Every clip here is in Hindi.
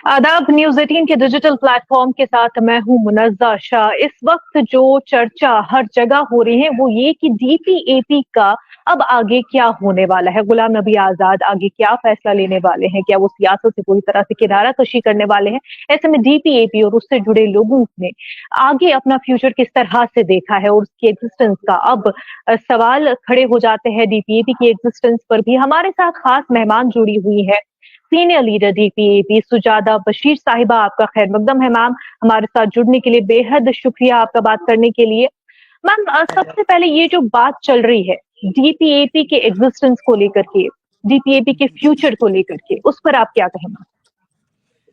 आदाब। न्यूज़ 18 के डिजिटल प्लेटफॉर्म के साथ मैं हूं मुनज़्ज़ा शाह। इस वक्त जो चर्चा हर जगह हो रही है वो ये कि डीपीएपी का अब आगे क्या होने वाला है। गुलाम नबी आजाद आगे क्या फैसला लेने वाले हैं, क्या वो सियासत से पूरी तरह से किनारा कशी करने वाले हैं। ऐसे में डीपीएपी और उससे जुड़े लोगों ने आगे अपना फ्यूचर किस तरह से देखा है और उसकी एग्जिस्टेंस का अब सवाल खड़े हो जाते हैं। डीपीएपी की एग्जिस्टेंस पर भी हमारे साथ खास मेहमान जुड़ी हुई है, सीनियर लीडर डीपीएपी सुजादा बशीर साहिबा। आपका खैर मकदम है मैम, हमारे साथ जुड़ने के लिए बेहद शुक्रिया आपका बात करने के लिए। मैम, सबसे पहले ये जो बात चल रही है डीपीएपी के एग्जिस्टेंस को लेकर के, डीपीएपी के फ्यूचर को लेकर के, उस पर आप क्या कहेंगे?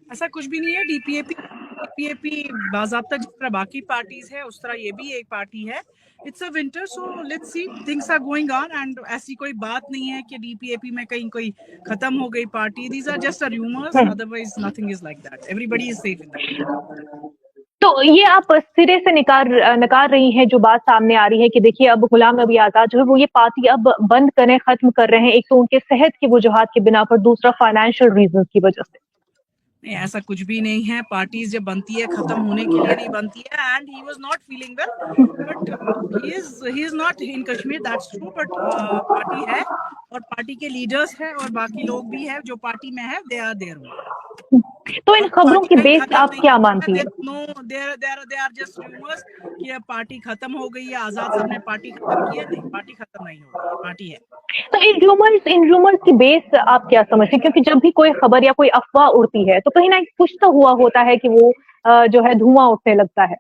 ऐसा कुछ भी नहीं है। डीपीएपी बाज़ाब्ता जिस तरह बाकी पार्टीज है उस तरह ये भी एक पार्टी है। It's a winter, so let's see, things are going on and ऐसी कोई बात नहीं है कि डीपीएपी में कहीं कोई खत्म हो गई party. These are just rumours, otherwise nothing is like that. Everybody is safe in that. तो ये आप सिरे से नकार रही हैं जो बात सामने आ रही है कि देखिए अब गुलाम नबी आजाद जो है वो ये पार्टी अब बंद करें, खत्म कर रहे हैं। एक तो उनके सेहत की वजूहात की बिना पर, दूसरा फाइनेंशियल रीजन की वजह से। नहीं, ऐसा कुछ भी नहीं है। पार्टीज जब बनती है खत्म होने के लिए नहीं बनती है। And he was not feeling well, but he is not in Kashmir, that's true. But party है और पार्टी के लीडर्स हैं और बाकी लोग भी हैं जो पार्टी में है, दे आर देयर। तो इन खबरों की बेस आप क्या मानती हैं? दे आर जस्ट रूमर्स कि अब पार्टी खत्म हो गई है, आजाद साहब ने पार्टी खत्म की है। नहीं, पार्टी खत्म नहीं हो गई है, पार्टी है। तो इन रूमर्स की बेस आप क्या समझते हैं? क्योंकि जब भी कोई खबर या कोई अफवाह उड़ती है तो कहीं ना कुछ तो हुआ होता है कि वो जो है धुआं उठने लगता है।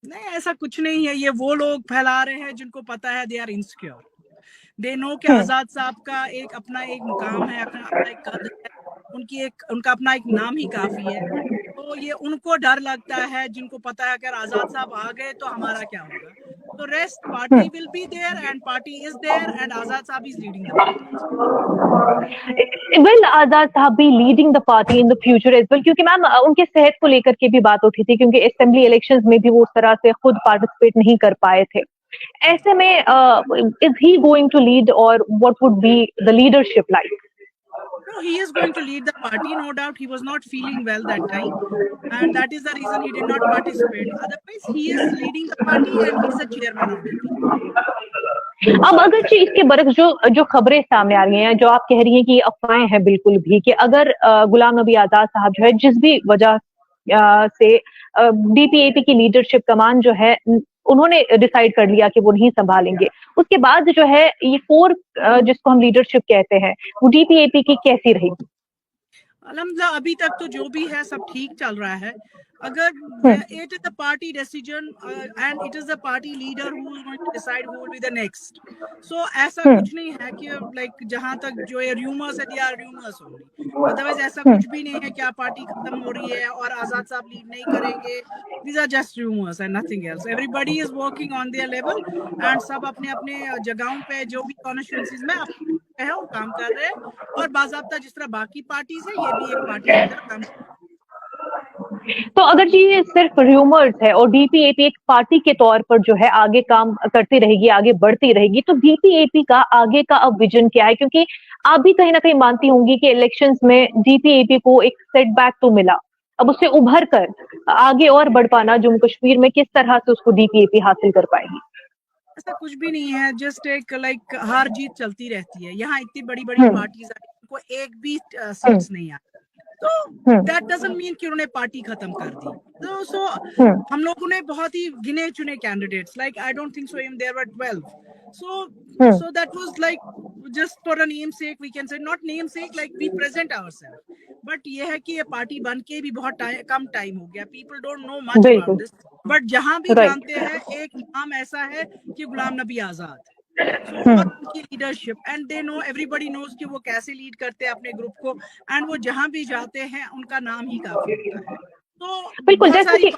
नहीं, ऐसा कुछ नहीं है। ये वो लोग फैला रहे हैं जिनको पता है they are insecure. They know कि आजाद साहब का अपना एक मुकाम है, अपना एक कद है, उनका अपना एक नाम ही काफी है। तो ये उनको डर लगता है जिनको पता है अगर आजाद साहब आ गए तो हमारा क्या होगा। तो rest party will be there and party is there and Azad sahab is leading the party. Will Azad sahab भी leading the party in the future as well? क्योंकि मैम उनके सेहत को लेकर के भी बात उठी थी, क्योंकि असेंबली इलेक्शंस में भी वो उस तरह से खुद पार्टिसिपेट नहीं कर पाए थे। ऐसे में is he going to lead और what would be the leadership like? No, he is going to lead the party, no doubt. He was not feeling well that time, and that is the reason he did not participate. Otherwise, he is leading the party and he is the chairman of DP. अब अगर इसके बरक्स जो खबरें सामने आ रही हैं, जो आप कह रही हैं कि अफवाहें हैं बिल्कुल भी, कि अगर गुलाम नबी आजाद साहब जो है जिस भी वजह से डीपीएपी की लीडरशिप कमान जो है उन्होंने डिसाइड कर लिया कि वो नहीं संभालेंगे, उसके बाद जो है ये जिसको हम लीडरशिप कहते हैं वो डीपीएपी की कैसी रहेगी? अल्हम्दुलिल्लाह अभी तक तो जो भी है सब ठीक चल रहा है। अगर it is the party decision and it is the party leader who is going to decide who will be the next. So ऐसा कुछ नहीं है कि like जहां तक जो ये rumors है, they are rumors only. Otherwise ऐसा कुछ भी नहीं है क्या पार्टी खत्म हो रही है और आजाद साहब लीड नहीं करेंगे। These are just rumors and nothing else. Everybody is working on their level and सब अपने अपने जगहों पे जो भी कॉन्स्टिट्यूएंसीज में है वो काम कर रहे हैं और बाज़ाब्ता जिस तरह बाकी पार्टीज है ये भी एक पार्टी की तरह काम। तो अगर जी ये सिर्फ रूमर्स है और डीपीएपी एक पार्टी के तौर पर जो है आगे काम करती रहेगी, आगे बढ़ती रहेगी, तो डीपीएपी का आगे का अब विजन क्या है? क्योंकि आप भी कहीं ना कहीं मानती होंगी कि इलेक्शंस में डीपीएपी को एक सेटबैक तो मिला, अब उससे उभर कर आगे और बढ़ पाना जम्मू कश्मीर में किस तरह से उसको डीपीएपी हासिल कर पाएगी? ऐसा कुछ भी नहीं है, जस्ट एक लाइक हार जीत चलती रहती है। यहाँ इतनी बड़ी बड़ी पार्टीज आई, उनको एक भी सीट्स नहीं आई, तो दैट डजंट मीन कि उन्होंने पार्टी खत्म कर दी। तो सो हम लोगों ने बहुत ही गिने चुने candidates, like I don't think so even there were 12, so that was like just for a name sake, we can say, not name sake, like we present ourselves, but ये है कि ये पार्टी बन के भी बहुत कम टाइम हो गया। People don't know much about this, but जहां भी जानते हैं एक नाम ऐसा है कि गुलाम नबी आजाद। और उनकी leadership and they know, everybody knows कि वो कैसे लीड करते हैं अपने ग्रुप को, एंड वो जहां भी जाते हैं उनका नाम ही काफी होता है। तो बिल्कुल, बहुत जैसे सारी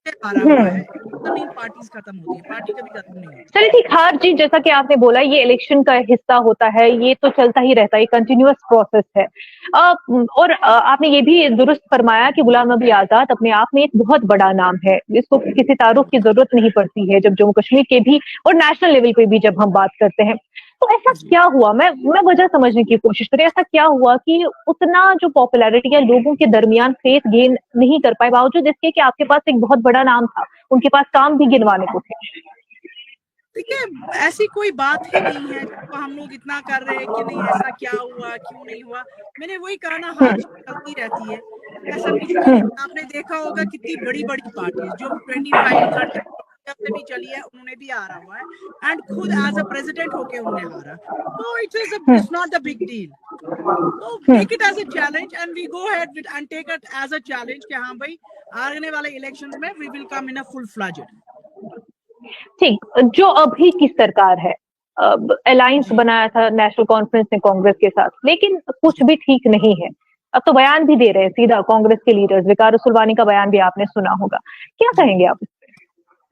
पार्टीज खत्म होती है, पार्टी कभी खत्म नहीं होती। चलिए ठीक, हार जीत जैसा कि आपने बोला ये इलेक्शन का हिस्सा होता है, ये तो चलता ही रहता है, कंटिन्यूअस प्रोसेस है। और आपने ये भी दुरुस्त फरमाया कि गुलाम नबी आजाद अपने आप में एक बहुत बड़ा नाम है, इसको किसी तारुफ की जरूरत नहीं पड़ती है जब जम्मू कश्मीर के भी और नेशनल लेवल पे भी जब हम बात करते हैं। तो ऐसा क्या हुआ? मैं वजह समझने की कोशिश करी, ऐसा क्या हुआ कि उतना जो पॉपुलैरिटी है लोगों के दरमियान फेथ गेन नहीं कर पाए, बावजूद इसके कि आपके पास एक बहुत बड़ा नाम था, उनके पास काम भी गिनवाने को थे। देखिए, ऐसी कोई बात ही नहीं है जिसको हम लोग इतना कर रहे हैं कि नहीं ऐसा क्या हुआ, क्यों नहीं हुआ। मैंने वही कहा ना, हार जीत चलती रहती है, ऐसा कुछ भी नहीं। आपने देखा होगा कितनी बड़ी बड़ी पार्टीज जो 25-30 से भी चली है, उन्होंने भी हारा हुआ है, एंड खुद एज अ प्रेसिडेंट होके उन्होंने हारा। तो it's not the big deal. तो take it as a challenge and we go ahead with and take it as a challenge कि हाँ भाई, आने वाले इलेक्शंस में we will come in a full fledged. ठीक, जो अभी की सरकार है, अलायंस बनाया था नेशनल कॉन्फ्रेंस ने कांग्रेस के साथ, लेकिन कुछ भी ठीक नहीं है। अब तो बयान भी दे रहे हैं सीधा कांग्रेस के लीडर्स, विकार रसूलवानी का बयान भी आपने सुना होगा, क्या कहेंगे आप?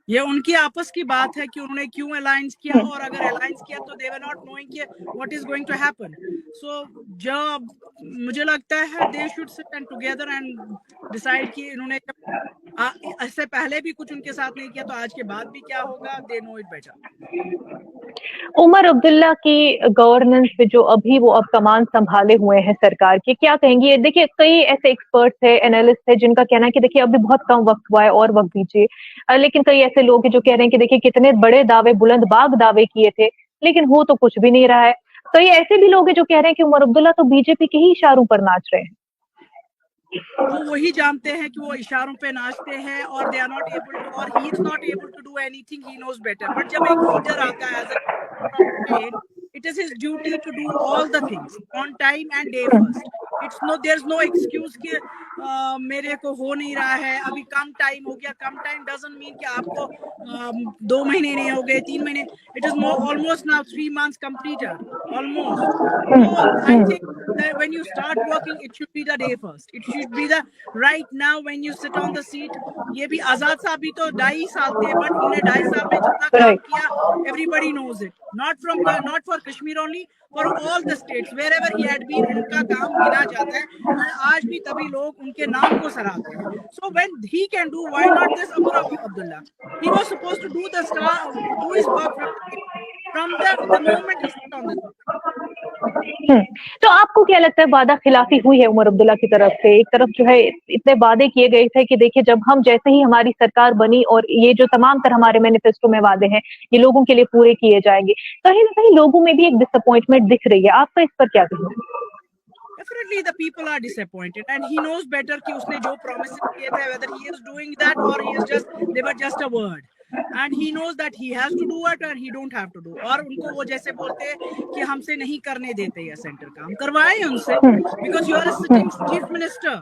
ये उनकी आपस की बात है कि उन्होंने क्यों अलायंस किया, और अगर अलायंस किया तो दे वर नॉट नोइंग कि what is going to happen. So जब मुझे लगता है they should sit and together and decide कि इन्होंने इससे पहले भी कुछ उनके साथ नहीं किया तो आज के बाद भी क्या होगा, they know it better. Omar Abdullah की गवर्नेंस पे जो अभी वो अब कमान संभाले हुए हैं सरकार के, क्या कहेंगे? देखिए, कई ऐसे एक्सपर्ट्स है, एनालिस्ट है, जिनका कहना है कि देखिए अभी बहुत कम वक्त हुआ है और वक्त दीजिए, लेकिन कई ऐसे लोग हैं जो कह रहे हैं कि देखिए कितने बड़े दावे, बुलंद बाग दावे किए थे, लेकिन हो तो कुछ भी नहीं रहा है। कई ऐसे भी लोग हैं जो कह रहे हैं कि उमर अब्दुल्ला तो बीजेपी के ही इशारों पर नाच रहे हैं। वो वही जानते हैं कि वो इशारों पे नाचते हैं, और they are not able to, और he is not able to do anything, he knows better. But जब एक लीडर आता है as a state, it is his duty to do all the things on time and day first. There's no excuse कि मेरे को हो नहीं रहा है, अभी कम टाइम हो गया। कम टाइम doesn't mean कि आपको 2 महीने नहीं हो गए, 3 महीने। It is more almost now 3 months completed, almost. So I think that when you start working, it should be the day first. It should be the right now when you sit on the seat. ये भी आजाद साहब भी तो 2.5 साल थे, बट उन्होंने 2.5 साल में जितना काम किया, everybody knows it. Not for Kashmir only, for all the states wherever he had been, उनका काम गिना जाता है, और आज भी तभी लोग उनके नाम को सराहते हैं। So when he can do, why not this Umar Abdullah? He was supposed to do his work from the moment he sat on the तो आपको क्या लगता है, वादा खिलाफी हुई है उमर अब्दुल्ला की तरफ से? एक तरफ जो है इतने वादे किए गए थे कि देखिए जब हम, जैसे ही हमारी सरकार बनी और ये जो तमाम तरह हमारे मैनिफेस्टो में वादे हैं ये लोगों के लिए पूरे किए जाएंगे, कहीं ना कहीं लोगों में भी एक डिसअपॉइंटमेंट दिख रही है। आपका इस पर क्या कहना है? Definitely the people are disappointed, and he knows better कि उसने जो promises किए थे, whether he is doing that or they were just a word, and he knows that he has to do it and he don't have to do। और उनको वो जैसे बोलते हैं कि हमसे नहीं करने देते या सेंटर काम करवाए उनसे, because you are a sitting chief minister।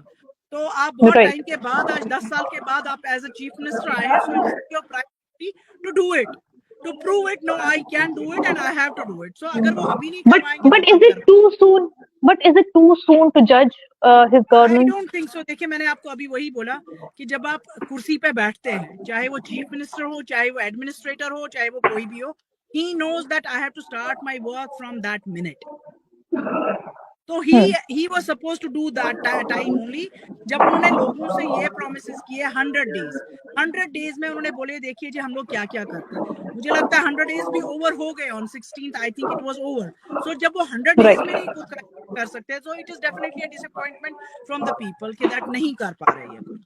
तो आप बहुत टाइम के बाद, आज 10 साल के बाद आप एज अ चीफ मिनिस्टर आए हैं, so it's your priority to do it, to prove it, no I can do it and I have to do it। so अगर वो अभी नहीं करवाएंगे but is it too soon? But is it too soon to judge his government? I don't think so। देखिए, मैंने आपको अभी वही बोला कि जब आप कुर्सी पे बैठते हैं, चाहे वो चीफ मिनिस्टर हो, चाहे वो एडमिनिस्ट्रेटर हो, चाहे वो कोई भी हो, he knows that I have to start my work from that minute। तो he was supposed to do that time only। जब उन्होंने लोगों से ये promises किए 100 days में उन्होंने बोले देखिए जी हम लोग क्या क्या करते हैं। मुझे लगता है 100 days भी ओवर हो गए, on 16th I think it was over। so जब वो 100 days में नहीं कुछ कर सकते, so it is definitely a disappointment from the people कि that नहीं कर पा रहे हैं कुछ।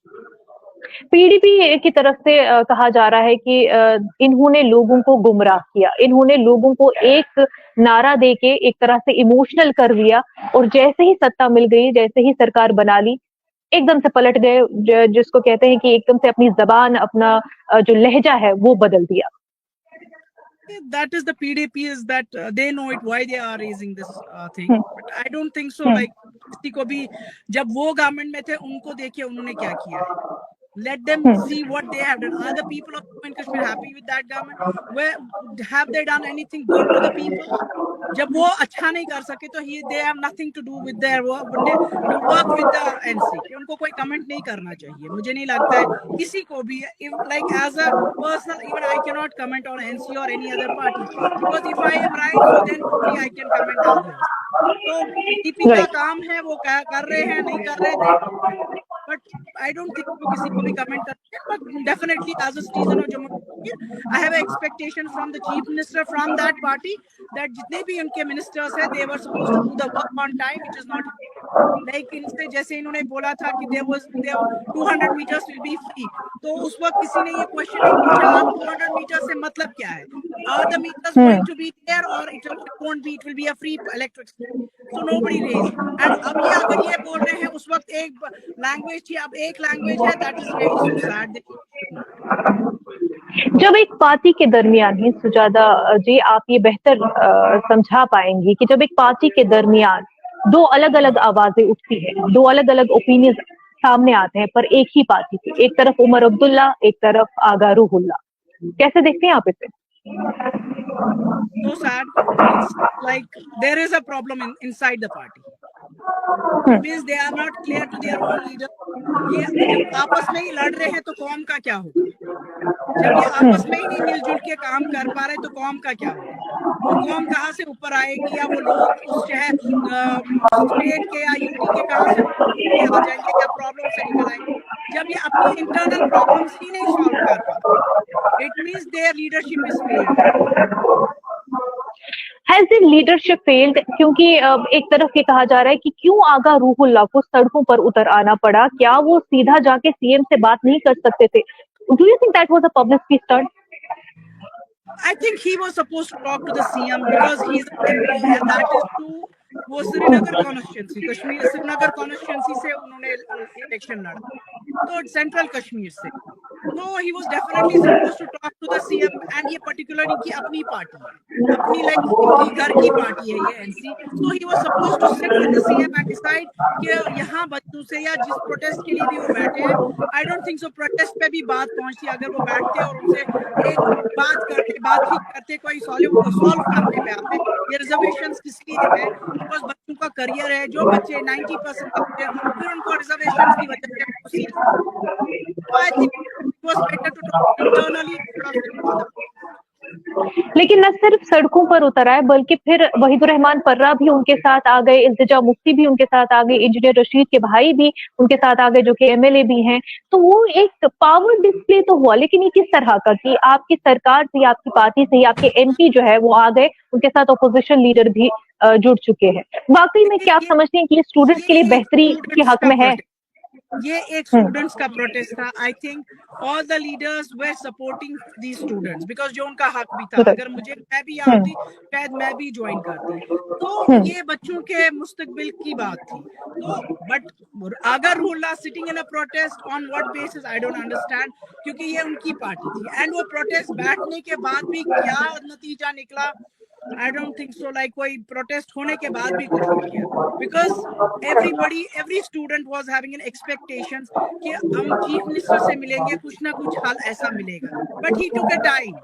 पीडीपी की तरफ से कहा जा रहा है कि इन्होंने लोगों को गुमराह किया, इन्होंने लोगों को एक नारा देके एक तरह से इमोशनल कर दिया, और जैसे ही सत्ता मिल गई, जैसे ही सरकार बना ली, एकदम से पलट गए, जिसको कहते हैं कि एकदम से अपनी जबान, अपना जो लहजा है वो बदल दिया। That is the PDP, is that they know it why they are raising this thing, but I don't think so। like किसी को भी जब वो गवर्नमेंट में थे उनको देखिए उन्होंने क्या किया है, let them see what they have done। Are the people of Jammu and Kashmir happy with that government? Where have they done anything good to the people? जब वो अच्छा नहीं कर सके तो they have nothing to do with their work, to work with the NC। उनको कोई कमेंट नहीं करना चाहिए, मुझे नहीं लगता है किसी को भी। like as a personal, even I cannot comment on NC or any other party, because if I am right, so then only I can comment others। तो PDP का काम है, वो कर रहे हैं नहीं कर रहे, they but I don't think वो किसी को भी कमेंट करते हैं, but definitely as a citizen of Jammu Kashmir I have expectation from the chief minister from that party that जितने भी उनके मिनिस्टर्स है they were suppose to do the work on time which is not like इनसे जैसे इन्होंने बोला था कि there 200 metres will be free, तो उस वक्त किसी ने ये क्वेश्चन नहीं पूछा आप 200 मीटर से मतलब क्या है, are the metres going to be there और it won't be, it will be a free electricity, so nobody raised. And अब ये अगर ये बोल रहे हैं उस वक्त एक लैंग्वेज थी, अब एक लैंग्वेज है, that is really so sad. जब एक पार्टी के दरमियान ही सुजाता जी आप ये बेहतर समझा पाएंगी कि जब एक पार्टी के दरमियान दो अलग अलग आवाजें उठती है, दो अलग अलग ओपिनियन सामने आते हैं पर एक ही पार्टी के, एक तरफ उमर अब्दुल्ला एक तरफ आगा रूहुल्ला, कैसे देखते हैं आप इसे? So sad. It's like there is a problem inside the party. It means they are not clear to their own leader. ये जब आपस में ही लड़ रहे हैं तो कौम का क्या होगा? जब ये आपस में ही नहीं मिलजुल के काम कर पा रहे तो कौम का क्या होगा? वो कौम कहाँ से ऊपर आएगी, या वो लोग उस शहर स्टेट के या यूटी के कहाँ से आ जाएंगे या प्रॉब्लम से निकल आएंगे जब ये अपनी इंटरनल प्रॉब्लम्स ही नहीं सॉल्व कर पाते? It means their leadership is failed. Has the leadership failed? क्योंकि एक तरफ ये कहा जा रहा है कि क्यों आगा रूहुल्ला को सड़कों पर उतर आना पड़ा, क्या वो सीधा जाके सीएम से बात नहीं कर सकते थे? Do you think that was a publicity stunt? I think he was supposed to talk to the CM because he's an MP and that is to वो श्रीनगर कॉन्स्टिट्यूंसी, कश्मीर श्रीनगर कॉन्स्टिट्यूंसी से उन्होंने इलेक्शन लड़ा, तो सेंट्रल कश्मीर से, तो he was definitely supposed to talk to the CM. And ये पर्टिकुलर इनकी अपनी पार्टी है, अपनी लाइक इनकी घर की पार्टी है ये एनसी, तो he was supposed to sit with the CM and decide कि यहाँ बच्चों से या जिस प्रोटेस्ट के लिए भी वो बैठे हैं, आई डोंट थिंक सो प्रोटेस्ट पे भी बात पहुंचती अगर वो बैठते और उनसे एक बातचीत करते कोई सॉल्व करने पे आते। ये रिजर्वेशंस किस लिए है? बिकॉज बच्चों का करियर है, जो बच्चे 90% आते हैं फिर उनको रिजर्वेशंस की वजह से I think it was better to talk internally. लेकिन न सिर्फ सड़कों पर उतर आए बल्कि फिर वहीदुर रहमान पर्रा भी उनके साथ आ गए, इल्तिजा मुफ्ती भी उनके साथ आ गए, इंजीनियर रशीद के भाई भी उनके साथ आ गए जो कि एमएलए भी हैं, तो वो एक पावर डिस्प्ले तो हुआ, लेकिन ये किस तरह का कि आपकी सरकार से, आपकी पार्टी से, आपके एमपी जो है वो आ गए, उनके साथ अपोजिशन लीडर भी जुड़ चुके हैं। वाकई में क्या आप समझते हैं कि ये स्टूडेंट्स के लिए बेहतरी के हक में है? ये एक स्टूडेंट्स का प्रोटेस्ट था। I think all the leaders were supporting the students because जो उनका हक भी था। अगर मुझे मैं भी आती शायद मैं भी ज्वाइन करती, तो ये बच्चों के मुस्तकबिल की बात थी। तो बट अगर Ruhullah sitting in a protest on what basis I don't understand, क्योंकि ये उनकी पार्टी थी एंड वो प्रोटेस्ट बैठने के बाद भी क्या नतीजा निकला I don't think so. Like कोई प्रोटेस्ट होने के बाद भी कुछ नहीं किया, because every student was having an expectations कि हम चीफ मिनिस्टर से मिलेंगे, कुछ ना कुछ हल ऐसा मिलेगा, but he took a time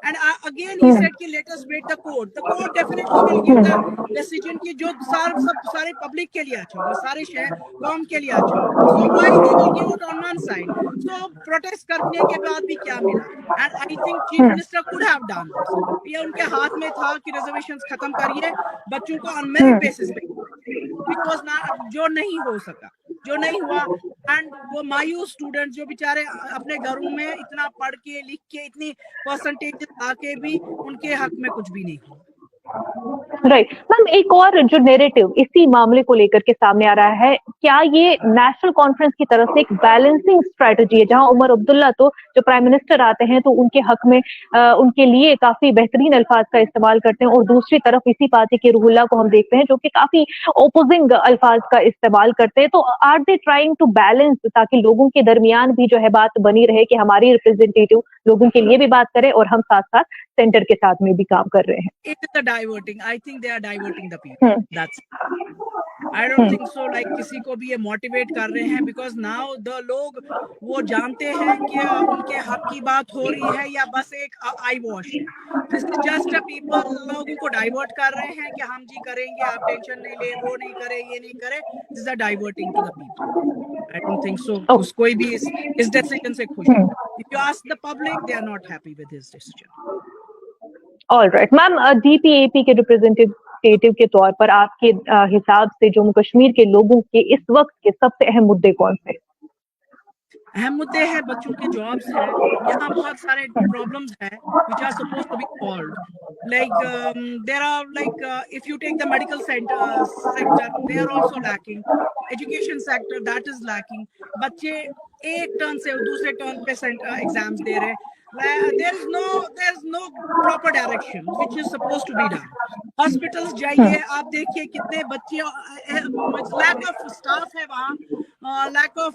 and again he said कि let us wait the court definitely will give the decision कि जो सारे पब्लिक के लिए अच्छा होगा, सारे शहर कौम के लिए अच्छा होगा, so why they will give it on one side? So protest करने के बाद भी क्या मिला? and I think chief minister could have done this. ये उनके हाथ में था कि रिजर्वेशंस खत्म करिए, बच्चों को ऑन मेरिट बेसिस पे, बिकॉज ना जो नहीं हो सका, जो नहीं हुआ, एंड वो मायूस स्टूडेंट जो बेचारे अपने घरों में इतना पढ़ के लिख के इतनी परसेंटेज आके भी उनके हक में कुछ भी नहीं हुआ। राइट मैम, एक और जो नैरेटिव इसी मामले को लेकर के सामने आ रहा है, क्या ये नेशनल कॉन्फ्रेंस की तरफ से एक बैलेंसिंग स्ट्रेटजी है, जहां उमर अब्दुल्ला तो जो प्राइम मिनिस्टर आते हैं तो उनके हक में उनके लिए काफी बेहतरीन अल्फाज का इस्तेमाल करते हैं, और दूसरी तरफ इसी पार्टी के रूहुल्ला को हम देखते हैं जो कि काफी ओपोजिंग अल्फाज का इस्तेमाल करते हैं, तो are they trying to balance ताकि लोगों के दरमियान भी जो है बात बनी रहे कि हमारी रिप्रेजेंटेटिव लोगों के लिए भी बात करें और हम साथ साथ सेंटर के साथ में भी काम कर रहे हैं? It is diverting. I think they are diverting the people. That's I don't think so. Like किसी को भी ये मोटिवेट कर रहे हैं, because now the लोग वो जानते हैं कि उनके हक की बात हो रही है या बस एक आई वॉश है। This is just a people लोगों को डाइवर्ट कर रहे हैं कि हम जी करेंगे, आप टेंशन नहीं ले, वो नहीं करे, ये नहीं करे। This is a diverting to the people. I don't think so. कोई भी इस डिसीजन से खुश है। If you ask the public, they are not happy with his decision. All right ma'am, DPAP के रिप्रेजेंटेटिव के तौर पर आपके हिसाब से जम्मू कश्मीर के लोगों के इस वक्त के सबसे अहम मुद्दे कौन से? अहम मुद्दे हैं, बच्चों के जॉब्स है, यहाँ बहुत सारे प्रॉब्लम्स है which are supposed to be solved. Like there are like if you take the medical sector, they are also lacking. Education sector, that is lacking. बच्चे एक टर्न से दूसरे टर्न पे एग्जाम्स दे रहे हैं. there is no proper direction which is supposed to be done. Hospitals जाइए, आप देखिए कितने बच्चे, लैक ऑफ स्टाफ है वहाँ, लैक ऑफ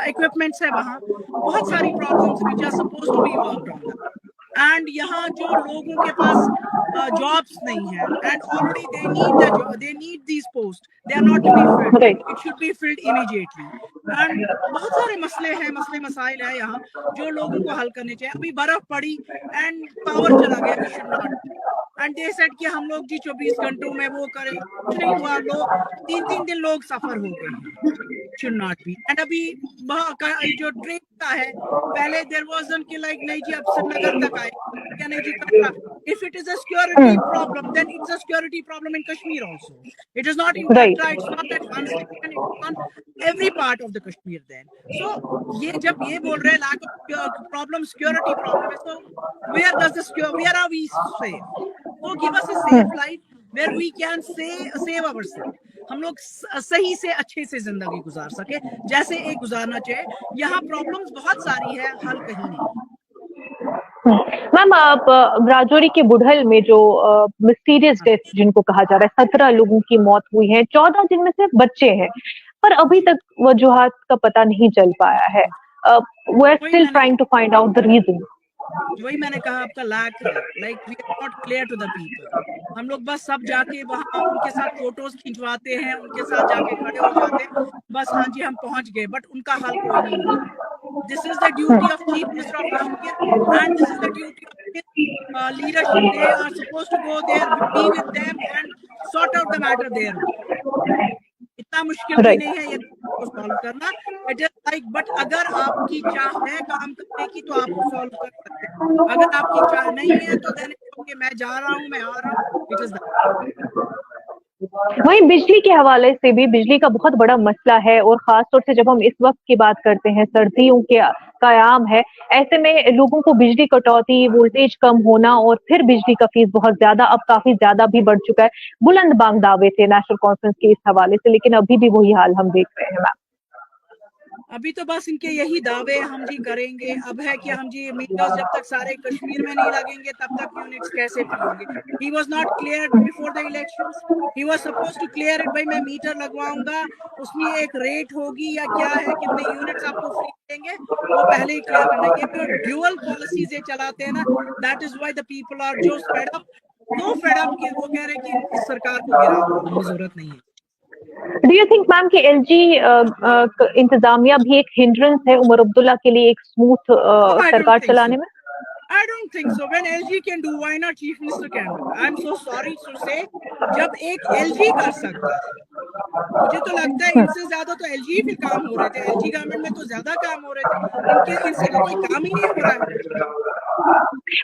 इक्विपमेंट्स है वहाँ, बहुत सारी problems which are suppose to be worked on that. And यहाँ जो लोगों के पास जॉब्स नहीं है, and already they need these post, they are not to be filled, it should be filled immediately. And बहुत सारे मसले मसाइल है यहाँ जो लोगों को हल करने चाहिए. अभी बर्फ पड़ी एंड पावर चला गया, we should not. And they said कि हम लोग जी 24 घंटों में वो करें, कुछ नहीं हुआ. लोग 3 दिन लोग सफर हो गए हैं. Should not be. एंड अभी जो ट्रेन का है, पहले देयर वाजंट कि लाइक नहीं जी अब श्रीनगर तक आए या नहीं जी Katra. If it is a security problem, then it's a security problem in Kashmir also. It is not in Katra, it's not at one station, it's on every part of the Kashmir. Then so ये जब ये बोल रहे हैं lack of problem, security problem है, so where are we safe? So give us a safe life where we can save ourselves. हम लोग सही से अच्छे से जिंदगी गुजार सके जैसे एक गुजारना चाहिए. यहाँ प्रॉब्लम्स बहुत सारी है, हल कहीं नहीं. मैम, आप राजौरी के बुढ़ल में जो मिस्टीरियस डेथ जिनको कहा जा रहा है, 17 लोगों की मौत हुई है, 14 जिनमें से बच्चे हैं, पर अभी तक वजूहात का पता नहीं चल पाया है. We are still trying to find out the reason. वही मैंने कहा, आपका लैक है, like we are not clear to the people. हम लोग बस सब जाके वहाँ उनके साथ फोटोज खिंचवाते हैं, उनके साथ जाके खड़े हो जाते हैं, बस हाँ जी हम पहुंच गए, बट उनका हाल कोई नहीं होता. This is the duty of chief minister of Kashmir and this is the duty of leadership. They are supposed to go there, be with them and sort out the matter there. इतना मुश्किल भी नहीं है ये सॉल्व करना. इट इज लाइक, बट अगर आपकी चाह है काम करने की तो आप सॉल्व कर सकते हैं. अगर आपकी चाह नहीं है तो देने कि मैं जा रहा हूँ, मैं आ रहा हूँ. इट इज वहीं बिजली के हवाले से भी बिजली का बहुत बड़ा मसला है, और खास तौर से जब हम इस वक्त की बात करते हैं, सर्दियों के कयाम है, ऐसे में लोगों को बिजली कटौती, वोल्टेज कम होना और फिर बिजली का फीस बहुत ज्यादा, अब काफी ज्यादा भी बढ़ चुका है. बुलंद बांग दावे थे नेशनल कॉन्फ्रेंस के इस हवाले से, लेकिन अभी भी वही हाल हम देख रहे हैं. मैम, अभी तो बस इनके यही दावे हम जी करेंगे. अब है कि हम जी मीटर्स जब तक सारे कश्मीर में नहीं लगेंगे तब तक यूनिट्स कैसे फ्री होंगे. He was not clear before the elections. He was supposed to clear it, भाई मैं मीटर लगवाऊंगा, उसमें एक रेट होगी या क्या है, कितने यूनिट्स आपको फ्री देंगे, वो पहले ही क्लियर करना. ये जो ड्यूअल पॉलिसीज ये चलाते हैं ना, that is why the people are जो फेड अप कि वो कह रहे हैं कि इस सरकार को गिराओ, हमें जरूरत नहीं है. डू यू थिंक मैम कि एलजी इंतजामिया भी एक हिंड्रेंस है उमर अब्दुल्ला के लिए एक स्मूथ सरकार चलाने में? I don't think so. When LG can do, why not Chief Minister can do? I'm so sorry to say, जब एक LG कर सकता है, मुझे तो लगता है इनसे ज्यादा तो LG फिर काम हो रहे थे. LG गवर्नमेंट में तो ज्यादा काम हो रहे थे, इनसे तो कोई काम ही नहीं हो रहा है.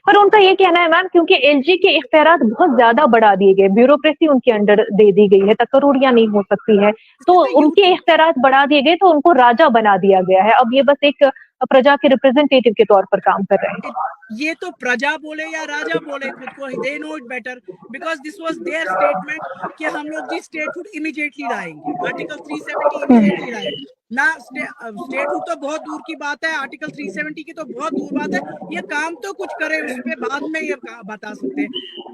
पर उनका ये कहना है मैम, क्योंकि एलजी के इख्तियारात बहुत ज्यादा बढ़ा दिए गए, ब्यूरोक्रेसी उनके अंडर दे दी गई है, तकरूरियां नहीं हो सकती है, तो उनके इख्तियारात बढ़ा दिए गए, तो उनको राजा बना दिया गया है. अब ये बस एक प्रजा के रिप्रेजेंटेटिव के तौर पर काम कर रहे हैं. ये तो प्रजा बोले या राजा बोले, खुद को they know it better, because this was their statement कि हम लोग जी स्टेटहुड इमीडिएटली लाएंगे, आर्टिकल 370 इमीडिएटली लाएंगे ना. स्टेटहुड तो बहुत दूर की बात है, आर्टिकल 370 की तो बहुत दूर बात है. ये काम तो कुछ करे, उस पे बाद में ये बता सकते हैं.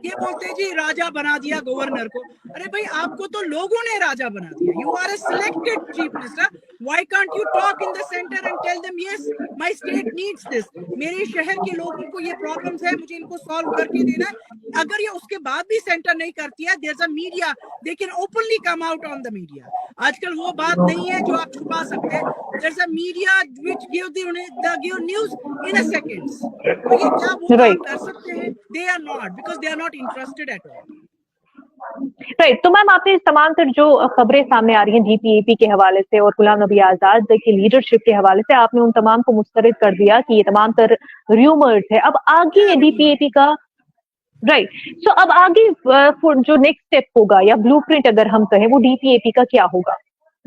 ये बोलते जी राजा बना दिया गवर्नर को. अरे भाई आपको तो लोगों ने राजा बना दिया. You are a selected chief minister. Why can't you talk in the centre and tell them yes my state needs this. मेरे शहर के लोगों को ये प्रॉब्लम्स है, मुझे इनको सॉल्व करके देना है. अगर ये उसके बाद भी सेंटर नहीं करती है, there is a media, they can openly come out on the media. आजकल वो बात नहीं है जो आप छुपा सकते हैं. There is a media which give the news in a seconds. तो ये क्या वो काम कर सकते हैं? They are not, because they are not interested at all. Right. तो मैम, आपने इस तमाम तर जो खबरें सामने आ रही हैं डीपीएपी के हवाले से और गुलाम नबी आजाद की लीडरशिप के हवाले से, आपने उन तमाम को मुस्तरद कर दिया कि ये तमाम तर र्यूमर्स है. अब आगे डीपीएपी का राइट, सो अब आगे जो नेक्स्ट स्टेप होगा या ब्लूप्रिंट अगर हम कहें, वो डीपीएपी का क्या होगा?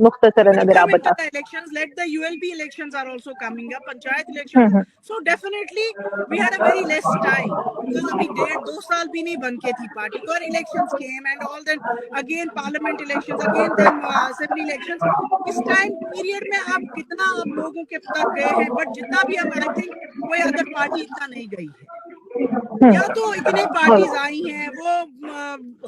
मुख्तसरन अगर आप बता। elections, let the ULB elections are also coming up, panchayat elections. So definitely we had a very less time because अभी 1.5-2 साल भी नहीं बन के थी पार्टी को, और elections came and all, then again parliament elections, again then assembly elections. इस टाइम पीरियड में आप कितना आप लोगों के तक गए हैं, बट जितना भी अब आई थिंक कोई अदर पार्टी इतना नहीं गई है, या तो इतने पार्टीज आई हैं वो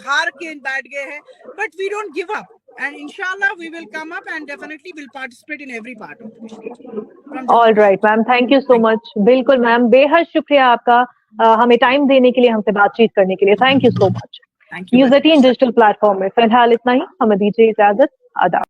हार के बैठ गए हैं, but we don't give up and inshallah we will come up and definitely will participate in every part of it. All right ma'am, thank you so much. बिल्कुल मैम, बेहद शुक्रिया आपका हमें टाइम देने के लिए, हमसे बातचीत करने के लिए। Thank you so much. News 18 digital platform में फिलहाल इतना ही, हमें दीजिए इजाजत। आदाब।